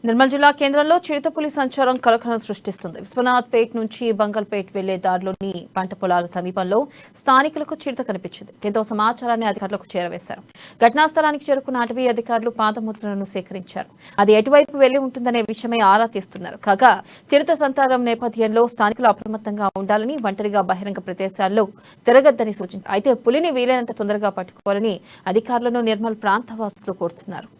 నిర్మల్ జిల్లా కేంద్రంలో చిరుతపులి సంచారం కలకలం సృష్టిస్తుంది. విశ్వనాథ్ పేట్ నుంచి బంగల్పేట్ వెళ్లే దారిలోని పంట పొలాల సమీపంలో స్థానికులకు చిరుత కనిపించింది. దీంతో సమాచారాన్ని అధికారులకు చేరవేశారు. ఘటనా స్థలానికి చేరుకున్న అటవీ అధికారులు పాదముద్రలను సేకరించారు. అది ఎటువైపు వెళ్లి ఉంటుందనే విషయమై ఆరా తీస్తున్నారు. కాగా చిరుత సంతానం నేపథ్యంలో స్థానికులు అప్రమత్తంగా ఉండాలని, ఒంటరిగా బహిరంగ ప్రదేశాల్లో తిరగద్దని సూచించారు. అయితే పులిని వీలైనంత తొందరగా పట్టుకోవాలని అధికారులను నిర్మల్ ప్రాంతవాసులు కోరుతున్నారు.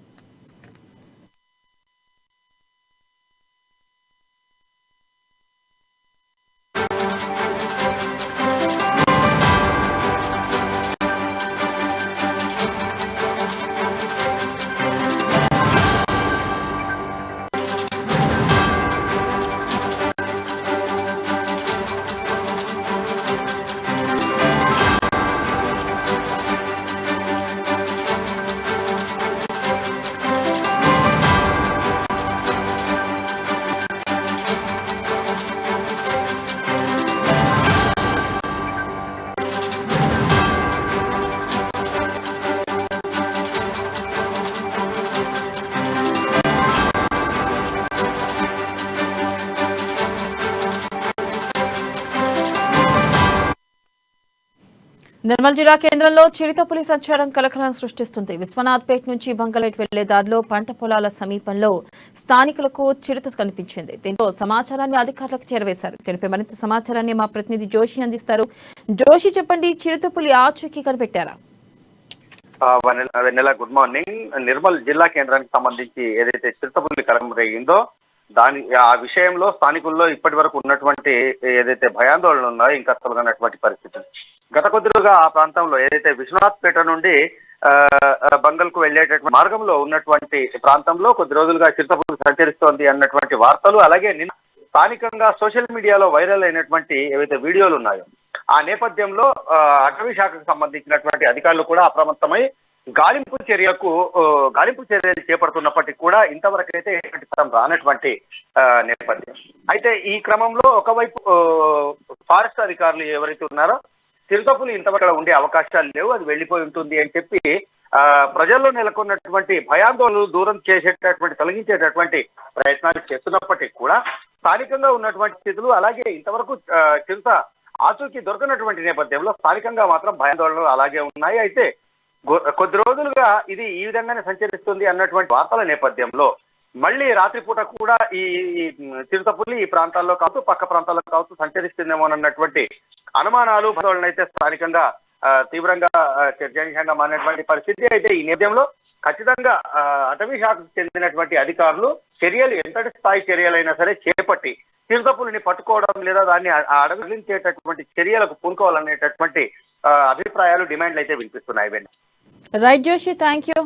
నిర్మల్ జిల్లా కేంద్రంలో చిరుతపులి సంచారం కలకలం సృష్టిస్తుంది. విశ్వనాథ్ పేట్ నుంచి బంగల్పేట్ వెళ్లే దారిలో పంట పొలాల సమీపంలో స్థానికులకు చిరుత కనిపించింది. దీంతో సమాచారాన్ని అధికారులకు చేరవేశారు. తెలిపే మరింత సమాచారాన్ని మా ప్రతినిధి జోషి అందిస్తారు. జోషి, చెప్పండి, చిరుతపులి ఆచూకీ కనిపెట్టారా? వెన్నెల, గుడ్ మార్నింగ్. నిర్మల్ జిల్లా కేంద్రానికి సంబంధించి ఏదైతే చిరుతపులి కలకలం రేగిందో ఆ విషయంలో స్థానికుల్లో ఇప్పటి వరకు ఉన్నటువంటి ఏదైతే భయాందోళనలు ఉన్నాయో ఇంకా తొలగినటువంటి పరిస్థితి. గత కొద్ది రోజులుగా ఆ ప్రాంతంలో ఏదైతే విశ్వనాథ్ పేట నుండి బంగల్ కు వెళ్లేటటువంటి మార్గంలో ఉన్నటువంటి ప్రాంతంలో కొద్ది రోజులుగా చిరుతపులి సంచరిస్తోంది అన్నటువంటి వార్తలు, అలాగే నిన్న స్థానికంగా సోషల్ మీడియాలో వైరల్ అయినటువంటి ఏవైతే వీడియోలు ఉన్నాయో ఆ నేపథ్యంలో అటవీ శాఖకు సంబంధించినటువంటి అధికారులు కూడా అప్రమత్తమై గాలింపు చర్యలు చేపడుతున్నప్పటికీ కూడా ఇంతవరకు అయితే ఎటువంటి ఫలం రానటువంటి నేపథ్యం. అయితే ఈ క్రమంలో ఒకవైపు ఫారెస్ట్ అధికారులు ఎవరైతే ఉన్నారో చిరుతపులి ఇంతవరకు ఉండే అవకాశాలు లేవు, అది వెళ్లిపోయి ఉంటుంది అని చెప్పి ప్రజల్లో నెలకొన్నటువంటి భయాందోళనలు దూరం చేసేటటువంటి, తొలగించేటటువంటి ప్రయత్నాలు చేస్తున్నప్పటికీ కూడా స్థానికంగా ఉన్నటువంటి స్థితులు, అలాగే ఇంతవరకు చిరుత ఆచూకీ దొరకనటువంటి నేపథ్యంలో స్థానికంగా మాత్రం భయాందోళనలు అలాగే ఉన్నాయి. అయితే కొద్ది రోజులుగా ఇది ఈ విధంగానే సంచరిస్తుంది అన్నటువంటి వార్తల నేపథ్యంలో మళ్ళీ రాత్రిపూట కూడా ఈ చిరుతపులి ఈ ప్రాంతాల్లో కావచ్చు, పక్క ప్రాంతాల్లో కావచ్చు సంచరిస్తుందేమో అన్నటువంటి అనుమానాలు, భయాందోళన అయితే స్థానికంగా తీవ్రంగా చర్చనీయంగా మారినటువంటి పరిస్థితి. అయితే ఈ నేపథ్యంలో ఖచ్చితంగా అటవీ శాఖకు చెందినటువంటి అధికారులు చర్యలు, ఎంతటి స్థాయి చర్యలైనా సరే చేపట్టి చిరుతపులిని పట్టుకోవడం లేదా దాన్ని అడవించేటటువంటి చర్యలకు పూనుకోవాలనేటటువంటి అభిప్రాయాలు, డిమాండ్లు అయితే వినిపిస్తున్నాయి. Right Joshi, thank you.